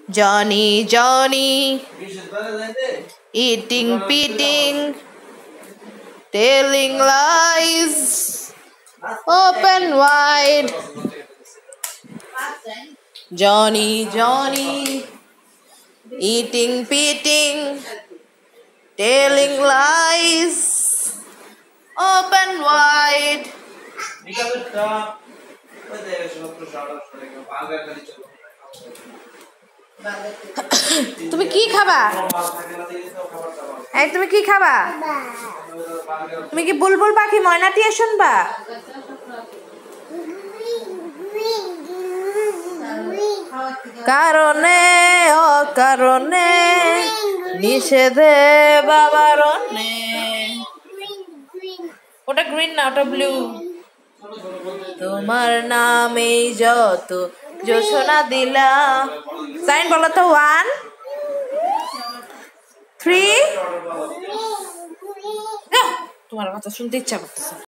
Johnny, Johnny, eating, beating, telling lies, open wide. Johnny, Johnny, eating, beating, telling lies, open wide. তুমি কি খাবা? এই তুমি কি খাবা? তুমি কি বুলবুল পাখি ময়নাটিয়া শুনবা? কারণে অকারণে নিষেধে বাবারণে। ওটা গ্রিন না, ওটা ব্লু। তোমার নামেই যত জোছনা দিলা। সাইন বলো তো, 1 3। তোমার কথা শুনতে ইচ্ছা করতেছে।